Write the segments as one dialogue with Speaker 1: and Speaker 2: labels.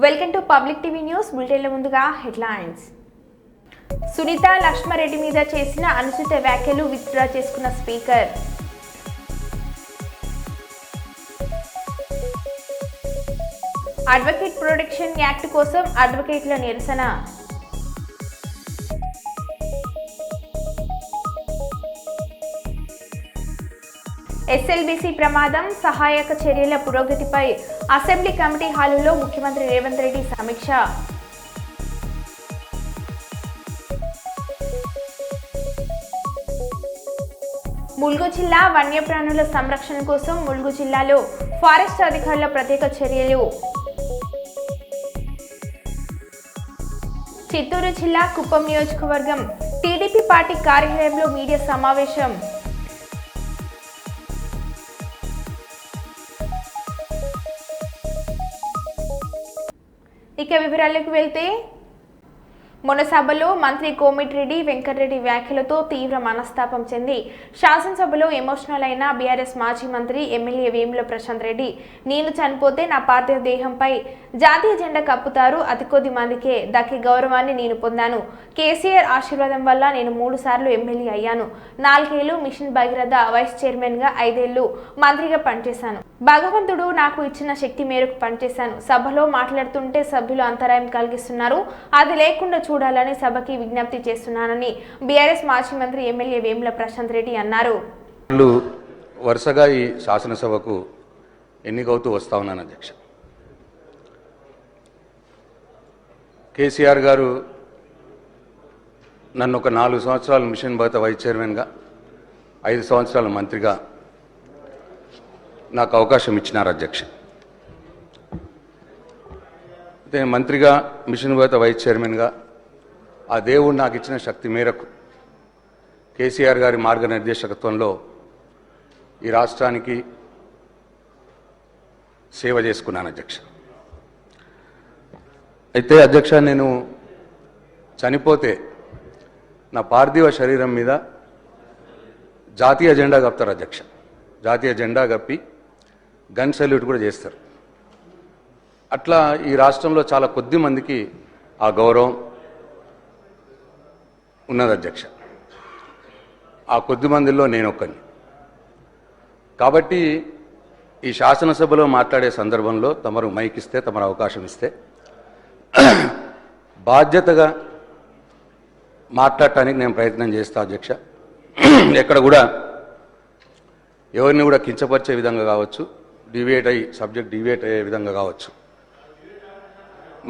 Speaker 1: Welcome to public TV news. బులెటిన్ల ముందుగా headlines. Sunitha Lakshma Reddy మీద చేసిన అనుచిత వ్యాఖ్యలు విత్డ్రా చేసుకున్న స్పీకర్. అడ్వకేట్ ప్రొటెక్షన్ యాక్ట్ కోసం అడ్వకేట్ల నిరసన. ఎస్ఎల్బీసీ ప్రమాదం సహాయక చర్యల పురోగతిపై అసెంబ్లీ కమిటీ హాలులో ముఖ్యమంత్రి రేవంత్ రెడ్డి సమీక్ష. ములుగు జిల్లా వన్యప్రాణుల సంరక్షణ కోసం ములుగు జిల్లాలో ఫారెస్ట్ అధికారుల ప్రత్యేక చర్యలు. చిత్తూరు జిల్లా కుప్పం నియోజకవర్గం టీడీపీ పార్టీ కార్యాలయంలో మీడియా సమావేశం. ఇక వివరాలకు వెళ్తే, మొన్న సభలో మంత్రి కోమటిరెడ్డి వెంకటరెడ్డి వ్యాఖ్యలతో తీవ్ర మనస్తాపం చెంది శాసనసభలో ఎమోషనల్ అయిన బీఆర్ఎస్ మాజీ మంత్రి ఎమ్మెల్యే వేముల ప్రశాంత్ రెడ్డి, నేను చనిపోతే నా పార్థివ దేహంపై జాతీయ జెండా కప్పుతారు, అతి కొద్ది మందికే దక్కే గౌరవాన్ని నేను పొందాను. కేసీఆర్ ఆశీర్వాదం వల్ల నేను 3 సార్లు ఎమ్మెల్యే అయ్యాను. 4 ఏళ్లు మిషన్ భగీరథ వైస్ చైర్మన్ గా, 5 ఏళ్లు మంత్రిగా పనిచేశాను. భగవంతుడు నాకు ఇచ్చిన శక్తి మేరకు పనిచేశాను. సభలో మాట్లాడుతుంటే సభ్యులు అంతరాయం కలిగిస్తున్నారు, అది లేకుండా చూడాలని సభకి విజ్ఞప్తి చేస్తున్నానని బీఆర్ఎస్ మాజీ మంత్రి ఎమ్మెల్యే వేముల ప్రశాంత్ రెడ్డి అన్నారు.
Speaker 2: వరుసగా ఈ శాసనసభకు ఎన్నికవుతూ వస్తా ఉన్నాను అధ్యక్ష. కేసీఆర్ గారు నన్ను ఒక 4 సంవత్సరాలు మిషన్ భగీరథ వైస్ చైర్మన్గా, 5 సంవత్సరాల మంత్రిగా నాకు అవకాశం ఇచ్చినారు అధ్యక్ష. అయితే మంత్రిగా, మిషన్ భగీరథ వైస్ చైర్మన్గా ఆ దేవుడు నాకు ఇచ్చిన శక్తి మేరకు కేసీఆర్ గారి మార్గనిర్దేశకత్వంలో ఈ రాష్ట్రానికి సేవ చేసుకున్నాను అధ్యక్ష. అయితే అధ్యక్ష, నేను చనిపోతే నా పార్థివ శరీరం మీద జాతీయ జెండా కప్తారు అధ్యక్ష. జాతీయ జెండా కప్పి గన్ సెల్యూట్ కూడా చేస్తారు. అట్లా ఈ రాష్ట్రంలో చాలా కొద్ది మందికి ఆ గౌరవం ఉన్నది అధ్యక్ష. ఆ కొద్ది మందిలో నేను ఒక్కని. కాబట్టి ఈ శాసనసభలో మాట్లాడే సందర్భంలో తమరు మైక్ ఇస్తే, తమరు అవకాశం ఇస్తే బాధ్యతగా మాట్లాడటానికి నేను ప్రయత్నం చేస్తా అధ్యక్ష. ఎక్కడ కూడా ఎవరిని కూడా కించపరిచే విధంగా కావచ్చు, సబ్జెక్ట్ డివేట్ అయ్యే విధంగా కావచ్చు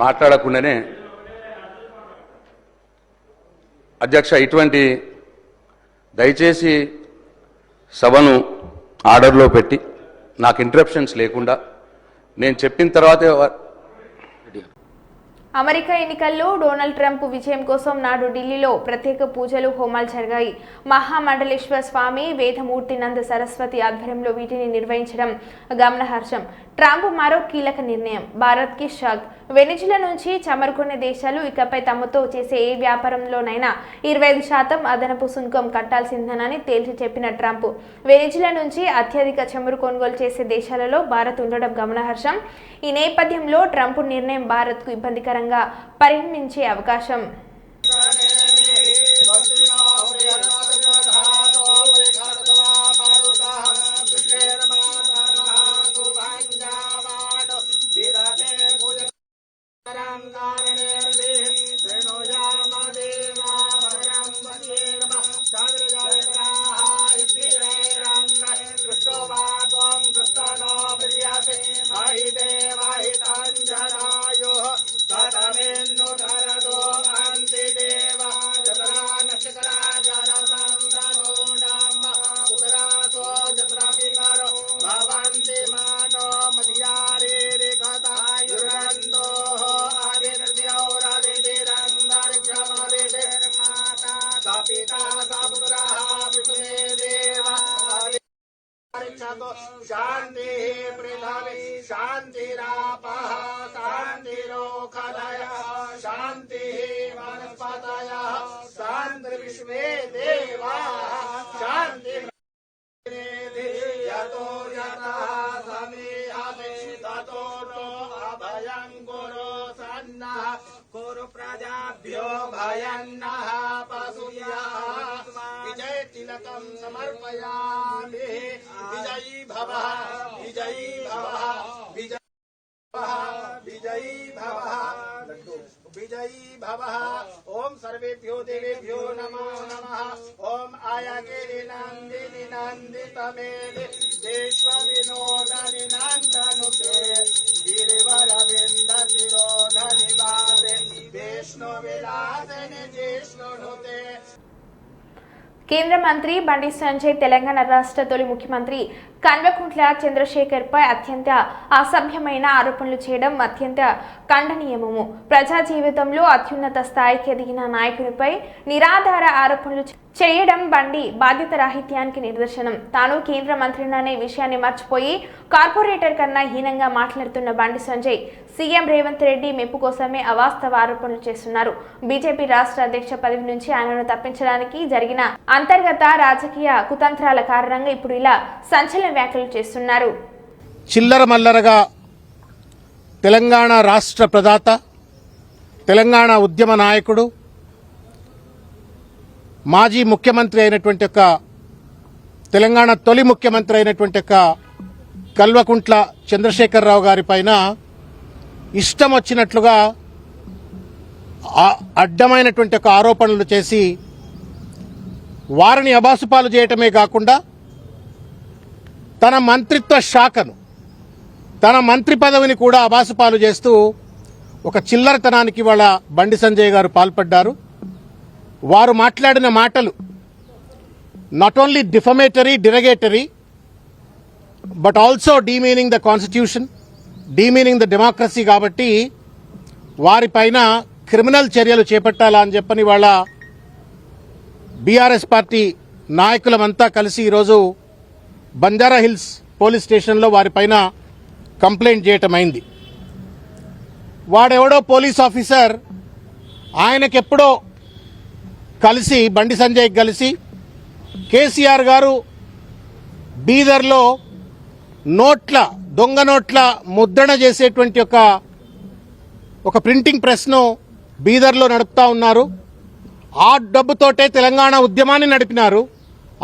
Speaker 2: మాట్లాడకుండానే అధ్యక్ష, ఇటువంటి దయచేసి సభను ఆర్డర్లో పెట్టి నాకు ఇంటరప్షన్స్ లేకుండా నేను చెప్పిన తర్వాతే.
Speaker 1: అమెరికా ఎన్నికల్లో డొనాల్డ్ ట్రంప్ విజయం కోసం నాడు ఢిల్లీలో ప్రత్యేక పూజలు, హోమాలు జరిగాయి. మహామండలేశ్వర స్వామి, వేదమూర్తినంద సరస్వతి ఆధ్వర్యంలో వీటిని నిర్వహించడం గమనార్హం. ట్రంప్ మరో కీలక నిర్ణయం, భారత్కి షాక్. వెనిజులా నుంచి చమురుకొనే దేశాలు ఇకపై తమతో చేసే ఏ వ్యాపారంలోనైనా 25% అదనపు సుంకం కట్టాల్సిందేనని తేల్చి చెప్పిన ట్రంప్, వెనిజులా నుంచి అత్యధిక చమురు కొనుగోలు చేసే దేశాలలో భారత్ ఉండడం గమనార్హం. ఈ నేపథ్యంలో ట్రంప్ నిర్ణయం భారత్కు ఇబ్బందికరంగా పరిణమించే అవకాశం.
Speaker 3: शांति पृथ्वी शांतिरापः शांतिरोखदयः शांतिः वनस्पतयः शांतिर्विश्वे देवाः शांति यतो यतः समीहते ततो नो अभयं गुरो भयन्नः कुरु प्रजाभ्यो भयन्नः पशुभ्यः विजय तिलकं समर्पयामि विजयी भवः विजयी भवः विजयी भवः विजयी भवः। ओम सर्वेभ्यो देवेभ्यो नमो नमः। ओम आयागिरि नन्दिनि नन्दितमेदि विश्व विनोदनि नन्दनुते गिरिवर विन्दतिरोधनि वादे विष्णु विलासनि जिष्णुनुते।
Speaker 1: కేంద్ర మంత్రి బండి సంజయ్ తెలంగాణ రాష్ట్ర తొలి ముఖ్యమంత్రి కల్వకుంట్ల చంద్రశేఖర్ పై అత్యంత అసభ్యమైన ఆరోపణలు చేయడం అత్యంత ఖండనీయము. ప్రజా జీవితంలో అత్యున్నత స్థాయికి ఎదిగిన నాయకునిపై నిరాధార ఆరోపణలు చేయడం బండి బాధ్యత రాహిత్యానికి నిదర్శనం. తాను కేంద్ర మంత్రిననే విషయాన్ని మర్చిపోయి కార్పొరేటర్ కన్నా హీనంగా మాట్లాడుతున్న బండి సంజయ్ సీఎం రేవంత్ రెడ్డి మెప్పు కోసమే అవాస్తవ ఆరోపణలు చేస్తున్నారు. బీజేపీ రాష్ట్ర అధ్యక్ష పదవి నుంచి ఆయనను తప్పించడానికి జరిగిన అంతర్గత రాజకీయ కుతంత్రాల కారణంగా ఇప్పుడు ఇలా సంచలన వ్యాఖ్యలు చేస్తున్నారు.
Speaker 4: చిల్లర మల్లరగా తెలంగాణ రాష్ట్ర ప్రదాత, తెలంగాణ ఉద్యమ నాయకుడు, మాజీ ముఖ్యమంత్రి అయినటువంటి తెలంగాణ తొలి ముఖ్యమంత్రి అయినటువంటి కల్వకుంట్ల చంద్రశేఖరరావు గారి పైన ఇష్టం వచ్చినట్లుగా అడ్డమైనటువంటి ఆరోపణలు చేసి వారిని అబాసుపాలు చేయటమే కాకుండా తన మంత్రిత్వ శాఖను, తన మంత్రి పదవిని కూడా అబాసుపాలు చేస్తూ ఒక చిల్లరతనానికి వాళ్ళ బండి సంజయ్ గారు పాల్పడ్డారు. వారు మాట్లాడిన మాటలు not only defamatory, derogatory, but also demeaning the constitution, demeaning the democracy. కాబట్టి వారిపైన క్రిమినల్ చర్యలు చేపట్టాలా అని చెప్పని వాళ్ళ బీఆర్ఎస్ పార్టీ నాయకులమంతా కలిసి ఈరోజు బంజారా హిల్స్ పోలీస్ స్టేషన్లో వారిపైన కంప్లైంట్ చేయటమైంది. వాడెవడో పోలీస్ ఆఫీసర్ ఆయనకెప్పుడో కలిసి, బండి సంజయ్ కలిసి, కేసీఆర్ గారు బీదర్లో దొంగ నోట్ల ముద్రణ చేసేటువంటి ఒక ప్రింటింగ్ ప్రెస్ను బీదర్లో నడుపుతా ఉన్నారు. ఆ డబ్బుతోటే తెలంగాణ ఉద్యమాన్ని నడిపినారు.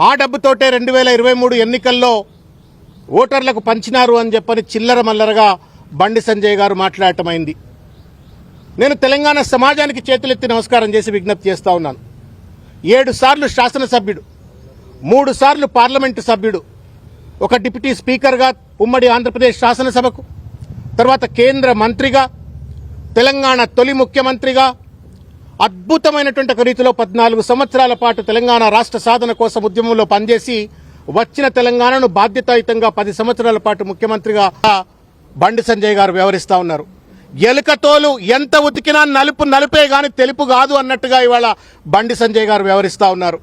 Speaker 4: ఆ డబ్బుతోటే 2023 ఎన్నికల్లో ఓటర్లకు పంచినారు అని చెప్పని చిల్లర మల్లరగా బండి సంజయ్ గారు మాట్లాడటమైంది. నేను తెలంగాణ సమాజానికి చేతులెత్తి నమస్కారం చేసి విజ్ఞప్తి చేస్తా ఉన్నాను. 7 సార్లు శాసనసభ్యుడు, 3 సార్లు పార్లమెంటు సభ్యుడు, ఒక డిప్యూటీ స్పీకర్గా ఉమ్మడి ఆంధ్రప్రదేశ్ శాసనసభకు, తర్వాత కేంద్ర మంత్రిగా, తెలంగాణ తొలి ముఖ్యమంత్రిగా అద్భుతమైనటువంటి ఒక రీతిలో 14 సంవత్సరాల పాటు తెలంగాణ రాష్ట్ర సాధన కోసం ఉద్యమంలో పనిచేసి వచ్చిన తెలంగాణను బాధ్యతాయుతంగా 10 సంవత్సరాల పాటు ముఖ్యమంత్రిగా బండి సంజయ్ గారు వ్యవహరిస్తా ఉన్నారు. ఎలుకతోలు ఎంత ఉతికినా నలుపు నలుపే గాని తెలుపు కాదు అన్నట్టుగా ఇవాళ బండి సంజయ్ గారు వ్యవహరిస్తా ఉన్నారు.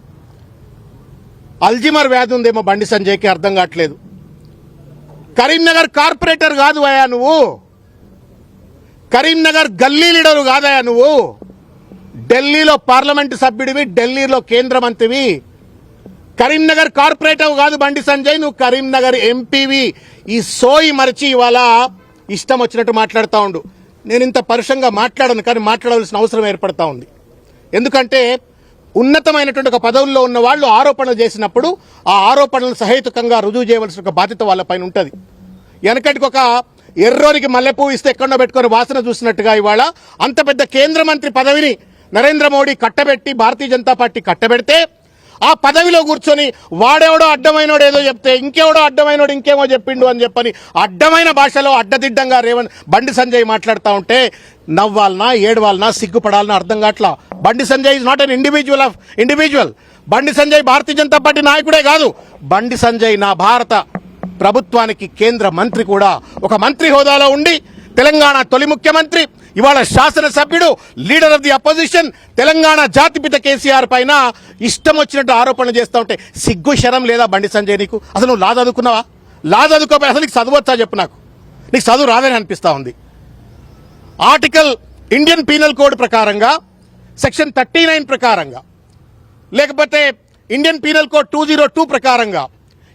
Speaker 4: అల్జిమర్ వ్యాధి ఉందేమో బండి సంజయ్కి, అర్థం కావట్లేదు. కరీంనగర్ కార్పొరేటర్ కాదు అయ్యా నువ్వు, కరీంనగర్ గల్లీ లీడరు కాదయా నువ్వు. ఢిల్లీలో పార్లమెంటు సభ్యుడివి, ఢిల్లీలో కేంద్ర మంత్రివి. కరీంనగర్ కార్పొరేటర్ కాదు బండి సంజయ్, నువ్వు కరీంనగర్ ఎంపీవి. ఈ సోయి మరిచి ఇవాళ ఇష్టం వచ్చినట్టు మాట్లాడుతూ ఉండు. నేను ఇంత పరుషంగా మాట్లాడను, కానీ మాట్లాడవలసిన అవసరం ఏర్పడతా ఉంది. ఎందుకంటే ఉన్నతమైనటువంటి ఒక పదవుల్లో ఉన్న వాళ్ళు ఆరోపణలు చేసినప్పుడు ఆ ఆరోపణలు సహేతుకంగా రుజువు చేయవలసిన ఒక బాధ్యత వాళ్ళపైన ఉంటుంది. వెనకటికి ఒక ఎర్రోనికి మల్లెపూ ఇస్తే ఎక్కడో పెట్టుకుని వాసన చూసినట్టుగా ఇవాళ అంత పెద్ద కేంద్ర మంత్రి పదవిని నరేంద్ర మోడీ కట్టబెట్టి, భారతీయ జనతా పార్టీ కట్టబెడితే ఆ పదవిలో కూర్చొని వాడెవడో అడ్డమైనోడు ఏదో చెప్తే ఇంకెవడో అడ్డమైనోడు ఇంకేమో చెప్పిండు అని చెప్పని అడ్డమైన భాషలో అడ్డదిడ్డంగా బండి సంజయ్ మాట్లాడుతూ ఉంటే నవ్వాలనా, ఏడవాలనా, సిగ్గుపడాలనా అర్థం కావట్లా. Bandi Sanjay is not an individual. Bandi Sanjay Bharatiya Janata party నాయకుడే కాదు, బండి సంజయ్ నా భారత ప్రభుత్వానికి కేంద్ర మంత్రి కూడా. ఒక మంత్రి హోదాలో ఉండి తెలంగాణ తొలి ముఖ్యమంత్రి, ఇవాళ శాసనసభ్యుడు, leader of the opposition, Telangana జాతిపిత కేసీఆర్ పైన ఇష్టం వచ్చినట్టు ఆరోపణలు చేస్తూ ఉంటే సిగ్గు శరం లేదా బండి సంజయ్ నీకు? అసలు నువ్వు లా చదువుకున్నావా? లా చదువుకోపోయి అసలు నీకు చదువచ్చా చెప్పు నాకు. నీకు చదువు రాదని అనిపిస్తా ఉంది. ఆర్టికల్ ఇండియన్ పీనల్ కోడ్ ప్రకారంగా సెక్షన్ 39 ప్రకారంగా, లేకపోతే ఇండియన్ పీనల్ కోడ్ 202 ప్రకారంగా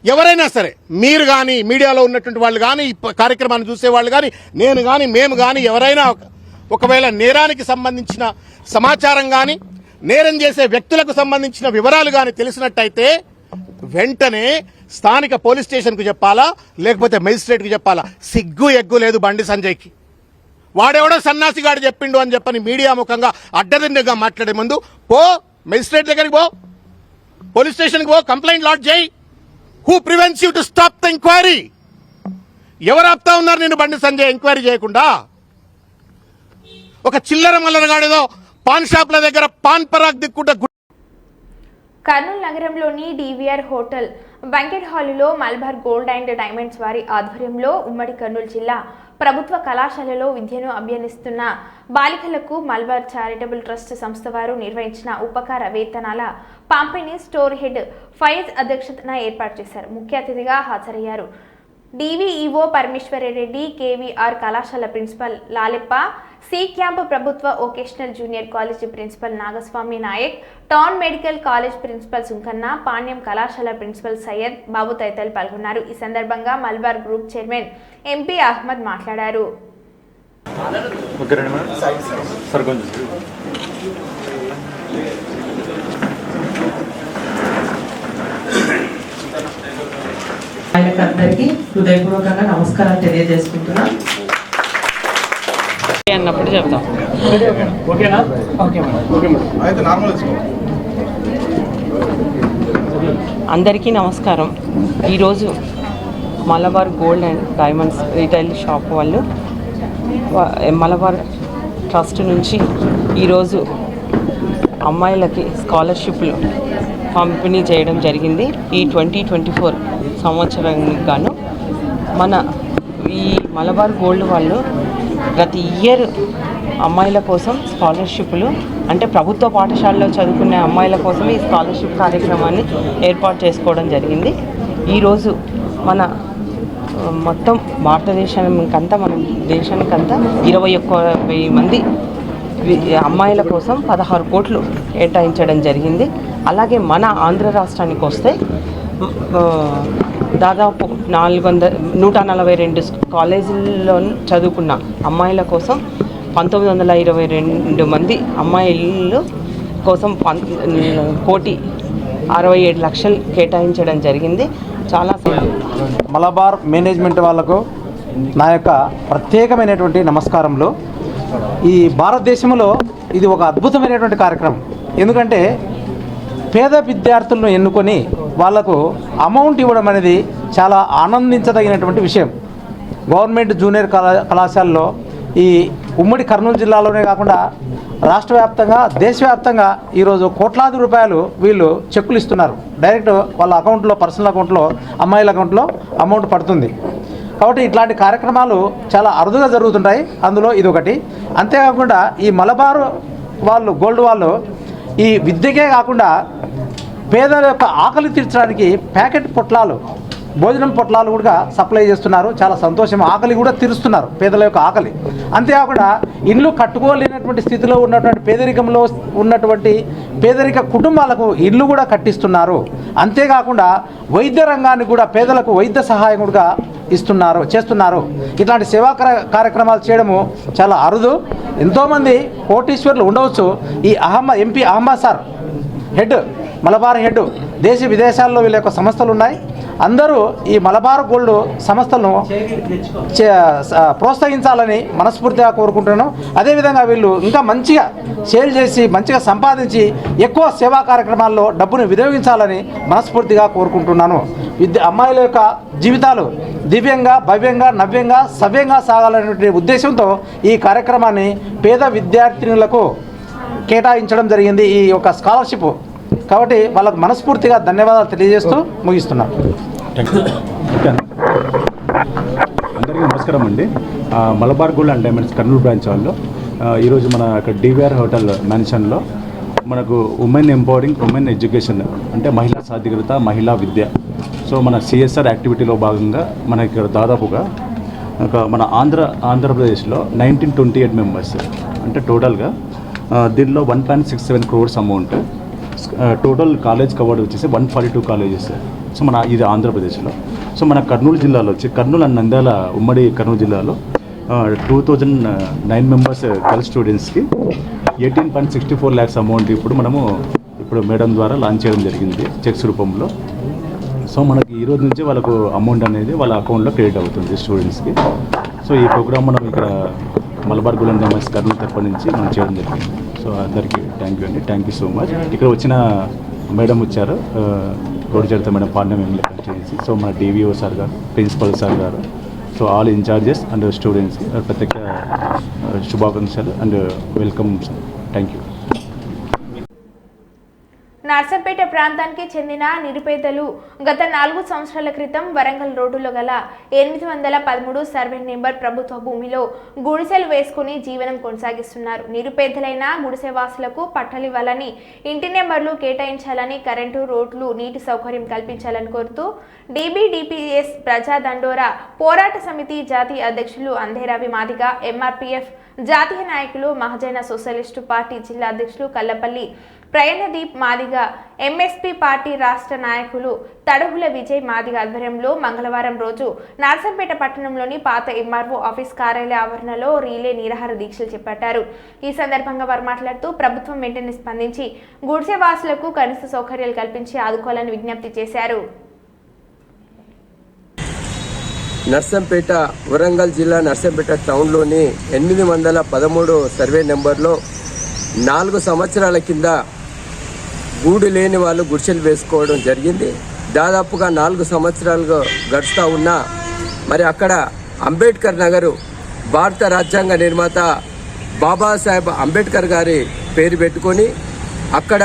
Speaker 4: ఎవరైనా సరే, మీరు కానీ, మీడియాలో ఉన్నటువంటి వాళ్ళు కానీ, ఈ కార్యక్రమాన్ని చూసేవాళ్ళు కానీ, నేను కానీ, మేము కానీ, ఎవరైనా ఒకవేళ నేరానికి సంబంధించిన సమాచారం కానీ నేరం చేసే వ్యక్తులకు సంబంధించిన వివరాలు కానీ తెలిసినట్టయితే వెంటనే స్థానిక పోలీస్ స్టేషన్కు చెప్పాలా, లేకపోతే మెజిస్ట్రేట్కి చెప్పాలా? సిగ్గు ఎగ్గు లేదు బండి సంజయ్కి. వాడెవడో సన్నాసిగాడు చెప్పిండు అని చెప్పని మీడియా ముఖంగా అడ్డదిడ్డంగా మాట్లాడే ముందు పో మెజిస్ట్రేట్ దగ్గరికి పో, పోలీస్ స్టేషన్కి పో, కంప్లైంట్ లాడ్జ్ చేయి. Who prevents you to stop the enquiry? ఎవరు ఆపుతా ఉన్నారు నేను బండి సంజయ్ ఎంక్వైరీ చేయకుండా? ఒక చిల్లర మల్లరగాడేదో పాన్ షాప్ల దగ్గర పాన్ పరాగ్ దిక్కుంటే
Speaker 1: కర్నూలు నగరంలోని డివిఆర్ హోటల్ బ్యాంకెట్ హాలులో మల్బార్ గోల్డ్ అండ్ డైమండ్స్ వారి ఆధ్వర్యంలో ఉమ్మడి కర్నూలు జిల్లా ప్రభుత్వ కళాశాలలో విద్యను అభ్యసిస్తున్న బాలికలకు మల్బార్ చారిటబుల్ ట్రస్ట్ సంస్థ వారు నిర్వహించిన ఉపకార వేతనాల పంపిణీ స్టోర్ హెడ్ ఫైజ్ అధ్యక్షతన ఏర్పాటు చేశారు. ముఖ్య అతిథిగా హాజరయ్యారు డివిఈఓ పరమేశ్వరరెడ్డి, కేవీఆర్ కళాశాల ప్రిన్సిపల్ లాలెప్ప, సి క్యాంప్ ప్రభుత్వ vocational junior college principal Nagaswamy Naik, town medical college principal Sunkanna, Panyam కళాశాల ప్రిన్సిపల్ సయ్యద్ బాబు తదితరులు పాల్గొన్నారు. ఈ సందర్భంగా Malabar group chairman MP Ahmed మాట్లాడారు.
Speaker 5: అందరికీ హృదయపూర్వకంగా నమస్కారం తెలియజేసుకుంటున్నాను.
Speaker 6: అన్నప్పుడు చెప్తాం. అందరికీ నమస్కారం. ఈరోజు Malabar gold and diamonds retail shop వాళ్ళు మలబార్ ట్రస్ట్ నుంచి ఈరోజు అమ్మాయిలకి స్కాలర్షిప్లు పంపిణీ చేయడం జరిగింది. ఈ 2024 సంవత్సరానికి గాను మన ఈ మలబార్ గోల్డ్ వాళ్ళు ప్రతి ఇయర్ అమ్మాయిల కోసం స్కాలర్షిప్లు, అంటే ప్రభుత్వ పాఠశాలలో చదువుకునే అమ్మాయిల కోసం ఈ స్కాలర్షిప్ కార్యక్రమాన్ని ఏర్పాటు చేసుకోవడం జరిగింది. ఈరోజు మన మొత్తం భారతదేశానికంతా, మన దేశానికంతా 21,000 మంది అమ్మాయిల కోసం 16 కోట్లు కేటాయించడం జరిగింది. అలాగే మన ఆంధ్ర రాష్ట్రానికి వస్తే దాదాపు 142 కాలేజీల్లో చదువుకున్న అమ్మాయిల కోసం 1922 మంది అమ్మాయిల కోసం 1,67,00,000 కేటాయించడం జరిగింది. చాలా
Speaker 7: మలబార్ మేనేజ్మెంట్ వాళ్లకు నా యొక్క ప్రత్యేకమైనటువంటి నమస్కారములు. ఈ భారతదేశంలో ఇది ఒక అద్భుతమైనటువంటి కార్యక్రమం. ఎందుకంటే పేద విద్యార్థులను ఎన్నుకొని వాళ్లకు అమౌంట్ ఇవ్వడం అనేది చాలా ఆనందించదగినటువంటి విషయం. గవర్నమెంట్ జూనియర్ కళాశాలలో ఈ ఉమ్మడి కర్నూలు జిల్లాలోనే కాకుండా రాష్ట్ర వ్యాప్తంగా, దేశవ్యాప్తంగా ఈరోజు కోట్లాది రూపాయలు వీళ్ళు చెక్కులు ఇస్తున్నారు. డైరెక్ట్ వాళ్ళ అకౌంట్లో, పర్సనల్ అకౌంట్లో, అమ్మాయిల అకౌంట్లో అమౌంట్ పడుతుంది. కాబట్టి ఇట్లాంటి కార్యక్రమాలు చాలా అరుదుగా జరుగుతుంటాయి. అందులో ఇది ఒకటి. అంతేకాకుండా ఈ మలబారు వాళ్ళు, గోల్డ్ వాళ్ళు ఈ విద్యకే కాకుండా పేదల యొక్క ఆకలి తీర్చడానికి ప్యాకెట్ పొట్లాలు, భోజనం పొట్లాలు కూడా సప్లై చేస్తున్నారు. చాలా సంతోషం. ఆకలి కూడా తీరుస్తున్నారు, పేదల యొక్క ఆకలి. అంతేకాకుండా ఇల్లు కట్టుకోలేనటువంటి స్థితిలో ఉన్నటువంటి పేదరికంలో ఉన్నటువంటి పేదరిక కుటుంబాలకు ఇల్లు కూడా కట్టిస్తున్నారు. అంతేకాకుండా వైద్య రంగానికి కూడా పేదలకు వైద్య సహాయం కూడా చేస్తున్నారు. ఇట్లాంటి సేవా కార్యక్రమాలు చేయడము చాలా అరుదు. ఎంతోమంది కోటీశ్వర్లు ఉండవచ్చు. ఈ MP Ahmed sir head, Malabar head, దేశ విదేశాల్లో వీళ్ళ యొక్క సంస్థలు ఉన్నాయి. అందరూ ఈ మలబార్ గోల్డ్ సంస్థలను ప్రోత్సహించాలని మనస్ఫూర్తిగా కోరుకుంటున్నాను. అదేవిధంగా వీళ్ళు ఇంకా మంచిగా సేల్ చేసి, మంచిగా సంపాదించి ఎక్కువ సేవా కార్యక్రమాల్లో డబ్బును వినియోగించాలని మనస్ఫూర్తిగా కోరుకుంటున్నాను. అమ్మాయిల యొక్క జీవితాలు దివ్యంగా, భవ్యంగా, నవ్యంగా, సవ్యంగా సాగాలనే ఉద్దేశంతో ఈ కార్యక్రమాన్ని పేద విద్యార్థినులకు కేటాయించడం జరిగింది, ఈ యొక్క స్కాలర్షిప్. కాబట్టి వాళ్ళకు మనస్ఫూర్తిగా ధన్యవాదాలు తెలియజేస్తూ ముగిస్తున్నాను.
Speaker 8: అందరికీ నమస్కారం అండి. Malabar gold and diamonds Kurnool branch వాళ్ళు ఈరోజు మన ఇక్కడ డివిఆర్ హోటల్ మెన్షన్లో మనకు ఉమెన్ ఎంపవరింగ్, ఉమెన్ ఎడ్యుకేషన్, అంటే మహిళా సాధికారత, మహిళా విద్య. సో మన సిఎస్ఆర్ యాక్టివిటీలో భాగంగా మన ఇక్కడ దాదాపుగా మన ఆంధ్రప్రదేశ్లో 1928 మెంబర్స్, అంటే టోటల్గా దీనిలో 1.67 crores amount. Total college covered వచ్చేసి 142 కాలేజెస్. సో మన ఇది ఆంధ్రప్రదేశ్లో. సో మన కర్నూలు జిల్లాలో వచ్చి, కర్నూలు అండ్ నంద్యాల ఉమ్మడి కర్నూలు జిల్లాలో 2009 మెంబర్స్ గర్ల్ స్టూడెంట్స్కి 18.64 lakhs అమౌంట్ ఇప్పుడు మేడం ద్వారా లాంచ్ చేయడం జరిగింది చెక్స్ రూపంలో. సో మనకి ఈ రోజు నుంచి వాళ్ళకు అమౌంట్ అనేది వాళ్ళ అకౌంట్లో క్రెడిట్ అవుతుంది స్టూడెంట్స్కి. సో ఈ ప్రోగ్రామ్ మనం ఇక్కడ Malabar gold and diamonds Kurnool తరఫు నుంచి మనం చేయడం జరిగింది. సో అందరికీ థ్యాంక్ యూ అండి, థ్యాంక్ యూ సో మచ్. ఇక్కడ వచ్చిన మేడం వచ్చారు, రోడ్ జడిత మేడం పాండ్యం ఎంఎల్ఏ చేసి, సో మన డివిఓ సార్ గారు, ప్రిన్సిపల్ సార్ గారు, సో ఆల్ ఇన్ఛార్జెస్ అండ్ స్టూడెంట్స్కి ప్రత్యేక శుభాకాంక్షలు and welcome sir. Thank you.
Speaker 1: Narsampet ప్రాంతానికి చెందిన నిరుపేదలు గత 4 సంవత్సరాల క్రితం వరంగల్ రోడ్డులో గల 813 సర్వే నెంబర్ ప్రభుత్వ భూమిలో గుడిసెలు వేసుకుని జీవనం కొనసాగిస్తున్నారు. నిరుపేదలైన గుడిసెవాసులకు పట్టాలివ్వాలని, ఇంటి నెంబర్లు కేటాయించాలని, కరెంటు, రోడ్లు, నీటి సౌకర్యం కల్పించాలని కోరుతూ DBDPS ప్రజా దండోరా పోరాట సమితి జాతీయ అధ్యక్షులు అంధేరావి మాదిగ, MRPF జాతీయ నాయకులు, మహజన సోషలిస్టు పార్టీ జిల్లా అధ్యక్షులు కల్లపల్లి ప్రయాణదీప్ మాదిగ, MSP పార్టీ రాష్ట్ర నాయకులు తడుగుల విజయ్ మాదిగ ఆధ్వర్యంలో మంగళవారం రోజు నర్సంపేట పట్టణంలోని పాత MRO ఆఫీస్ కార్యాలయ ఆవరణలో రీలే నిరాహార దీక్షలు చేపట్టారు. ఈ సందర్భంగా వారు మాట్లాడుతూ ప్రభుత్వం వెంటనే స్పందించి గుడిసెవాసులకు కనీస సౌకర్యాలు కల్పించి ఆదుకోవాలని విజ్ఞప్తి చేశారు.
Speaker 9: నర్సంపేట, వరంగల్ జిల్లా నర్సంపేట టౌన్లోని 813 సర్వే నెంబర్లో 4 సంవత్సరాల కింద గూడు లేని వాళ్ళు గుడిసెలు వేసుకోవడం జరిగింది. దాదాపుగా 4 సంవత్సరాలుగా గడుస్తూ ఉన్నా మరి అక్కడ అంబేద్కర్ నగరు భారత రాజ్యాంగ నిర్మాత బాబాసాహెబ్ అంబేద్కర్ గారి పేరు పెట్టుకొని అక్కడ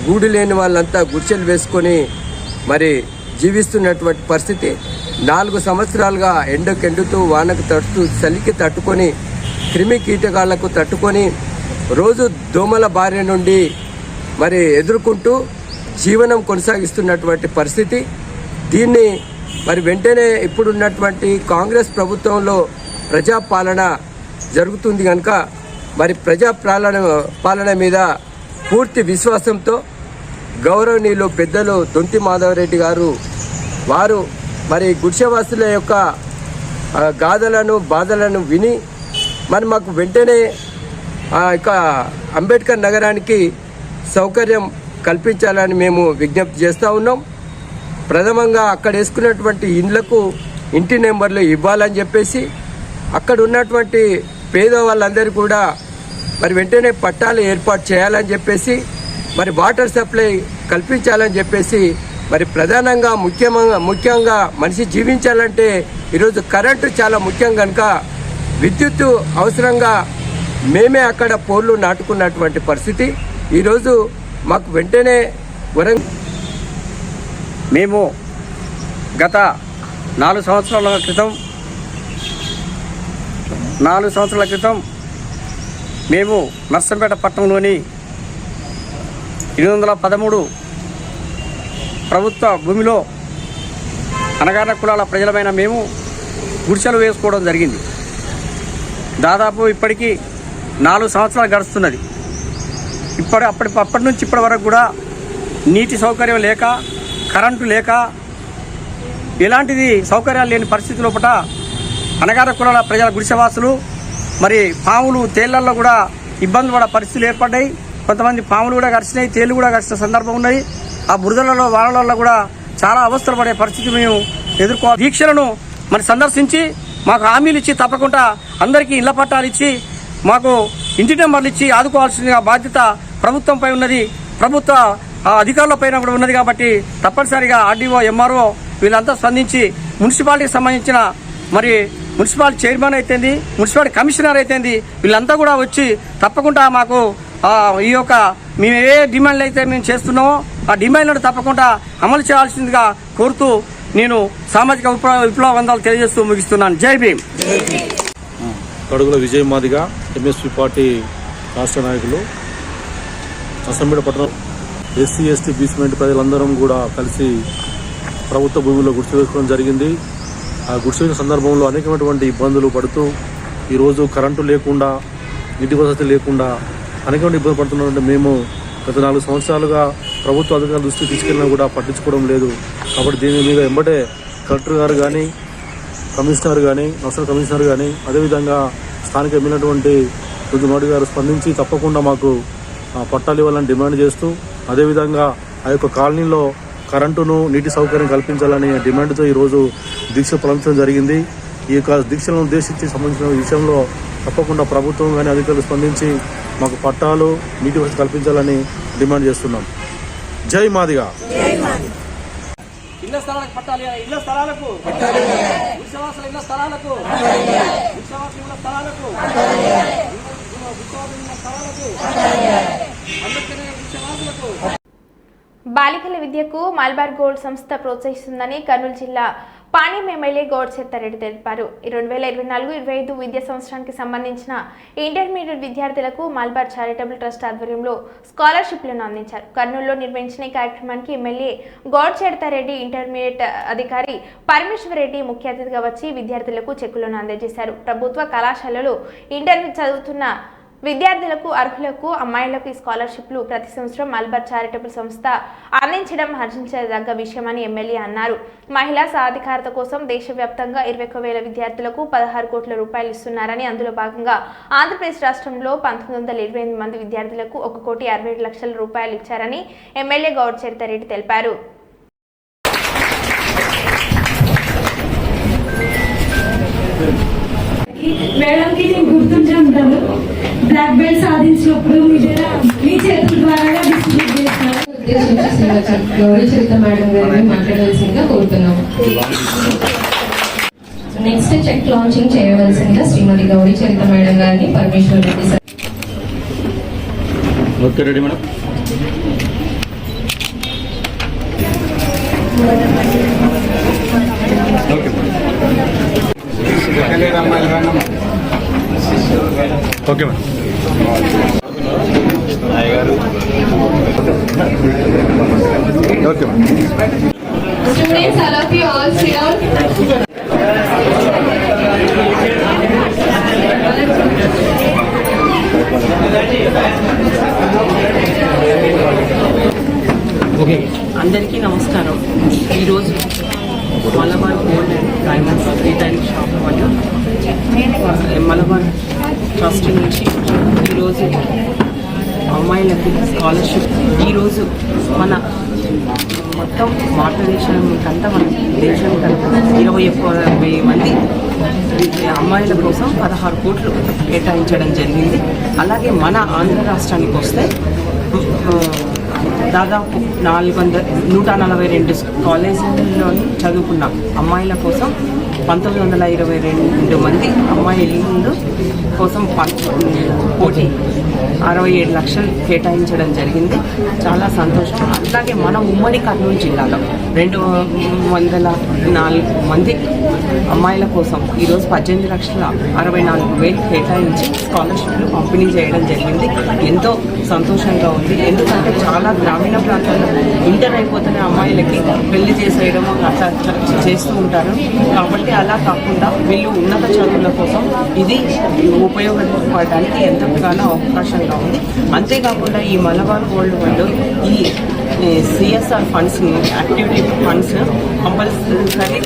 Speaker 9: గూడు లేని వాళ్ళంతా గుడిసెలు వేసుకొని మరి జీవిస్తున్నటువంటి పరిస్థితి. 4 సంవత్సరాలుగా ఎండకెండుతూ, వానకు తట్టుతూ, చలికి తట్టుకొని, క్రిమి కీటకాలకు తట్టుకొని, రోజు దోమల బారి నుండి మరి ఎదుర్కొంటూ జీవనం కొనసాగిస్తున్నటువంటి పరిస్థితి. దీన్ని మరి వెంటనే ఇప్పుడున్నటువంటి కాంగ్రెస్ ప్రభుత్వంలో ప్రజాపాలన జరుగుతుంది కనుక మరి పాలన మీద పూర్తి విశ్వాసంతో గౌరవనీయులు పెద్దలు దొంతి మాధవరెడ్డి గారు వారు మరి గుడిసెవాసుల యొక్క గాథలను, బాధలను విని మరి మాకు వెంటనే ఇక అంబేద్కర్ నగరానికి సౌకర్యం కల్పించాలని మేము విజ్ఞప్తి చేస్తూ ఉన్నాం. ప్రథమంగా అక్కడ వేసుకున్నటువంటి ఇండ్లకు ఇంటి నెంబర్లు ఇవ్వాలని చెప్పేసి, అక్కడ ఉన్నటువంటి పేదవాళ్ళందరూ కూడా మరి వెంటనే పట్టాలు ఏర్పాటు చేయాలని చెప్పేసి, మరి వాటర్ సప్లై కల్పించాలని చెప్పేసి, మరి ప్రధానంగా ముఖ్యంగా మనిషి జీవించాలంటే ఈరోజు కరెంటు చాలా ముఖ్యం కనుక విద్యుత్తు అవసరంగా మేమే అక్కడ పోర్లు నాటుకున్నటువంటి పరిస్థితి. ఈరోజు మాకు వెంటనే
Speaker 10: మేము గత 4 సంవత్సరాల క్రితం మేము నర్సంపేట పట్టణంలోని 813 ప్రభుత్వ భూమిలో అణగారిన కులాల ప్రజలమైన మేము గుడిసెలు వేసుకోవడం జరిగింది. దాదాపు ఇప్పటికీ 4 సంవత్సరాలు గడుస్తున్నది. అప్పటి నుంచి ఇప్పటి వరకు కూడా నీటి సౌకర్యం లేక, కరెంటు లేక, ఎలాంటిది సౌకర్యాలు లేని పరిస్థితి లోపల అణగారిన కులాల ప్రజల గుడిసెవాసులు మరి పాములు, తేళ్లలో కూడా ఇబ్బందులు పడే పరిస్థితులు ఏర్పడ్డాయి. కొంతమంది పాములు కూడా కరిచినాయి, తేళ్లు కూడా కరిచిన సందర్భం ఉన్నది. ఆ బురదలలో, వానలలో కూడా చాలా అవస్థలు పడే పరిస్థితి మేము ఎదుర్కోవాలి. దీక్షలను మరి సందర్శించి మాకు హామీలు ఇచ్చి తప్పకుండా అందరికీ ఇళ్ల పట్టాలు ఇచ్చి మాకు ఇంటి నెంబర్లు ఇచ్చి ఆదుకోవాల్సిన బాధ్యత ప్రభుత్వంపై ఉన్నది, ప్రభుత్వ అధికారుల పైన కూడా ఉన్నది. కాబట్టి తప్పనిసరిగా RDO, MRO వీళ్ళంతా స్పందించి మున్సిపాలిటీకి సంబంధించిన మరి మున్సిపాలిటీ చైర్మన్ అయితేంది, మున్సిపాలిటీ కమిషనర్ అయితేంది వీళ్ళంతా కూడా వచ్చి తప్పకుండా మాకు ఈ యొక్క మేము ఏ డిమాండ్లు అయితే మేము చేస్తున్నామో ఆ డిమాండ్లను తప్పకుండా అమలు చేయాల్సిందిగా కోరుతూ నేను సామాజిక విప్లవ వందనాలు తెలియజేస్తూ ముగిస్తున్నాను. జై భీమ్.
Speaker 11: తడుగుల విజయ్ మాదిగ, MSP పార్టీ రాష్ట్ర నాయకులు. నర్సంపేట పట్టణం SC, ST, BC ప్రజలందరం కూడా కలిసి ప్రభుత్వ భూమిలో గుడిసె వేసుకోవడం జరిగింది. ఆ గుడిసె వేసిన సందర్భంలో అనేకమైనటువంటి ఇబ్బందులు పడుతూ ఈరోజు కరెంటు లేకుండా, నీటి వసతి లేకుండా అనేకమైన ఇబ్బంది పడుతున్నటువంటి మేము గత 4 సంవత్సరాలుగా ప్రభుత్వ అధికారుల దృష్టికి తీసుకెళ్ళినా కూడా పట్టించుకోవడం లేదు. కాబట్టి దీని మీద ఎంబటే కలెక్టర్ గారు కానీ, కమిషనర్ కానీ నర్సల్ కమిషనర్ కానీ అదేవిధంగా స్థానిక ఎమ్మెల్యేటువంటి రుద్రమౌడి గారు స్పందించి తప్పకుండా మాకు పట్టాలు ఇవ్వాలని డిమాండ్ చేస్తూ అదేవిధంగా ఆ యొక్క కాలనీలో కరెంటును నీటి సౌకర్యం కల్పించాలనే డిమాండ్తో ఈరోజు దీక్ష ప్రారంభించడం జరిగింది. ఈ యొక్క దీక్షలను ఉద్దేశించి సంబంధించిన విషయంలో తప్పకుండా ప్రభుత్వం కానీ అధికారులు స్పందించి మాకు పట్టాలు నీటి వసతి కల్పించాలని డిమాండ్ చేస్తున్నాం. జై మాదిగా.
Speaker 10: ఇళ్ల స్థలాలకు పట్టాలి, ఇళ్ల స్థలాలకు విశ్వాసాల ఇళ్ల స్థలాలకు విశ్వాసాల స్థలాలకు
Speaker 1: బాలికల విద్యకు మలబార్ గోల్డ్ సంస్థ ప్రోత్సహిస్తుందని కర్నూలు జిల్లా పాణ్యం ఎమ్మెల్యే గౌడ్ చెత్తారెడ్డి తెలిపారు. 2024-25 విద్యా సంవత్సరానికి సంబంధించిన ఇంటర్మీడియట్ విద్యార్థులకు మలబార్ చారిటబుల్ ట్రస్ట్ ఆధ్వర్యంలో స్కాలర్షిప్లను అందించారు. కర్నూలులో నిర్వహించిన ఈ కార్యక్రమానికి ఎమ్మెల్యే గౌడ్ చెత్తారెడ్డి, ఇంటర్మీడియట్ అధికారి పరమేశ్వర్ రెడ్డి ముఖ్య అతిథిగా వచ్చి విద్యార్థులకు చెక్కులను అందజేశారు. ప్రభుత్వ కళాశాలలో ఇంటర్ చదువుతున్న విద్యార్థులకు, అర్హులకు, అమ్మాయిలకు ఈ స్కాలర్షిప్లు ప్రతి సంవత్సరం మలబార్ చారిటబుల్ సంస్థ అందించడం హర్షించదగ్గ విషయమని ఎమ్మెల్యే అన్నారు. మహిళా సాధికారత కోసం దేశవ్యాప్తంగా 21,000 విద్యార్థులకు 16 కోట్ల రూపాయలు ఇస్తున్నారని, అందులో భాగంగా ఆంధ్రప్రదేశ్ రాష్ట్రంలో 1928 మంది విద్యార్థులకు 1,67,00,000 రూపాయలు ఇచ్చారని ఎమ్మెల్యే గౌడ్ చెత్తారెడ్డి తెలిపారు.
Speaker 12: మేడంకి నేను గుర్తుంటే ఉంటాను. బ్లాక్ బెల్ట్ సాధించినప్పుడు మీ చేతుల ద్వారా డిస్ట్రిబ్యూట్ చేస్తాను.
Speaker 13: గౌరీ చరిత మేడం గారిని మాట్లాడవలసిందిగా కోరుతున్నాము. నెక్స్ట్ చెక్ లాంచింగ్ చేయవలసిందిగా శ్రీమతి గౌరీ చరిత మేడం గారిని Parameshwar Reddy sir.
Speaker 11: Okay, ready madam. Okay madam. Okay madam.
Speaker 13: Students, all of you all sit down.
Speaker 6: అందరికీ నమస్కారం. ఈరోజు Malabar gold and diamonds retail shop మరియు మలబార్ ట్రస్ట్ నుంచి ఈరోజు అమ్మాయిలకి స్కాలర్షిప్, ఈరోజు మన మొత్తం భారతదేశం కంటే మన దేశం కంటే 21,000 మంది అమ్మాయిల కోసం 16 కోట్లు కేటాయించడం జరిగింది. అలాగే మన ఆంధ్ర రాష్ట్రానికి వస్తే దాదాపు 142 కాలేజీల్లో చదువుకున్న అమ్మాయిల కోసం 1922 మంది అమ్మాయిల కోసం 1,67 లక్షలు కేటాయించడం జరిగింది. చాలా సంతోషం. అలాగే మన ఉమ్మడి కర్నూలు జిల్లాలో 204 మంది అమ్మాయిల కోసం ఈరోజు 18,64,000 కేటాయించి స్కాలర్షిప్లు పంపిణీ చేయడం జరిగింది. ఎంతో సంతోషంగా ఉంది. ఎందుకంటే చాలా గ్రామీణ ప్రాంతాల్లో ఇంటర్ అయిపోతేనే అమ్మాయిలకి పెళ్లి చేసేయడం అట్లా చేస్తూ ఉంటారు. కాబట్టి అలా కాకుండా వీళ్ళు ఉన్నత చదువుల కోసం ఇది ఉపయోగపడడానికి ఎంతగానో అవకాశంగా ఉంది. అంతేకాకుండా ఈ మలబార్ గోల్డ్ వాళ్ళు ఈ సిఎస్ఆర్ ఫండ్స్ని, యాక్టివిటీ ఫండ్స్ కంపల్సరీ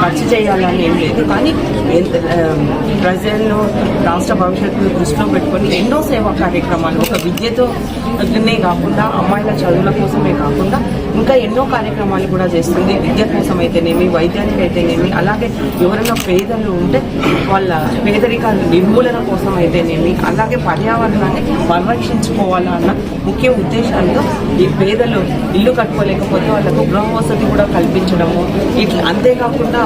Speaker 6: ఖర్చు చేయాలని ఏం లేదు. కానీ ప్రజలను రాష్ట్ర భవిష్యత్తును దృష్టిలో పెట్టుకొని ఎన్నో సేవా కార్యక్రమాలు, ఒక విద్యతోనే కాకుండా అమ్మాయిల చదువుల కోసమే కాకుండా ఇంకా ఎన్నో కార్యక్రమాలు కూడా చేస్తుంది. విద్య కోసం అయితేనేమి, వైద్యానికి అయితేనేమి, అలాగే ఎవరైనా పేదలు ఉంటే వాళ్ళ పేదరికాల నిర్మూలన కోసం అయితేనేమి, అలాగే పర్యావరణాన్ని పరిరక్షించుకోవాలన్న ముఖ్య ఉద్దేశాలతో ఈ పేదలు ఇల్లు కట్టుకోలేకపోతే వాళ్ళకు గృహ వసతి కూడా కల్పించడము, ఇట్లా అంతేకాకుండా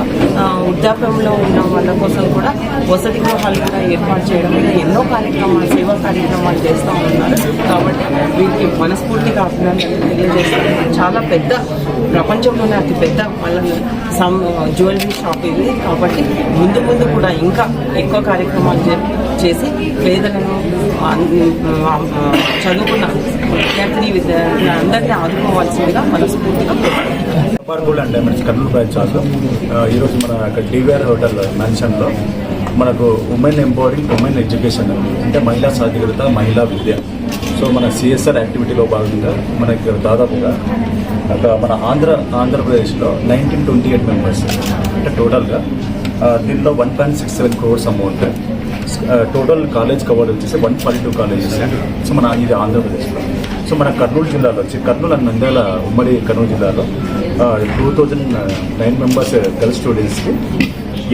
Speaker 6: వృద్ధాప్యంలో ఉన్న వాళ్ళ కోసం కూడా వసతి గృహాలు కూడా ఏర్పాటు చేయడం, ఇలా ఎన్నో కార్యక్రమాలు, సేవా కార్యక్రమాలు చేస్తూ ఉన్నారు. కాబట్టి వీరికి మనస్ఫూర్తిగా అభినందనలు తెలియజేస్తారు. చాలా పెద్ద, ప్రపంచంలోనే అతి పెద్ద జ్యువెలరీ షాప్ ఇది. కాబట్టి ముందు ముందు కూడా ఇంకా ఎక్కువ కార్యక్రమాలు చేసి పేదలను, చదువుకున్న విద్యార్థిని అందరినీ ఆదుకోవాల్సిందిగా మనస్ఫూర్తిగా
Speaker 8: Malabar gold and diamonds Kurnool branch వాళ్ళు ఈరోజు మన డివిఆర్ హోటల్ మ్యాన్షన్లో మనకు ఉమెన్ ఎంపవరింగ్, ఉమెన్ ఎడ్యుకేషన్ అంటే మహిళా సాధికారత, మహిళా విద్య. సో మన సిఎస్ఆర్ యాక్టివిటీలో భాగంగా మనకి దాదాపుగా మన ఆంధ్రప్రదేశ్లో 1928 మెంబర్స్ అంటే టోటల్గా దీనిలో 1.67 crores amount. Total college covered వచ్చేసి 142 కాలేజెస్. సో మన ఇది ఆంధ్రప్రదేశ్లో. సో మన కర్నూలు జిల్లాలో వచ్చి కర్నూలు అండ్ నంద్యాల ఉమ్మడి కర్నూలు జిల్లాలో 2009 మెంబర్స్ గర్ల్స్ స్టూడెంట్స్కి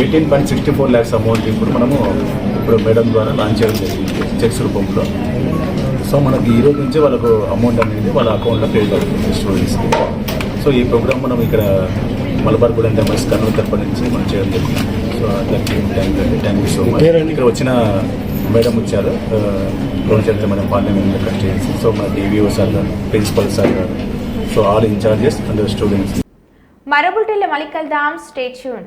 Speaker 8: 18.64 lakhs అమౌంట్ ఇప్పుడు మేడం ద్వారా లాంచ్ చేయడం జరిగింది చెక్స్ రూపంలో. సో మనకి ఈ రోజు నుంచి వాళ్ళకు అమౌంట్ అనేది వాళ్ళ అకౌంట్లో పే అవుతుంది స్టూడెంట్స్కి. సో ఈ ప్రోగ్రామ్ మనం ఇక్కడ మలబార్ గోల్డెన్ డైమండ్స్ కర్నూలు తరపు నుంచి మనం చేయడం జరిగింది. So thank you so much. ఇక్కడ వచ్చిన మేడం వచ్చారు, రోజంతా మనం పార్లమెంట్ కట్ చేసి. సో మన డివిఓ సార్ గారు, ప్రిన్సిపల్ సార్ గారు, so all in-charges and students.
Speaker 1: మరో బులెటిన్లో మళ్ళీ కలుద్దాం. Stay tune.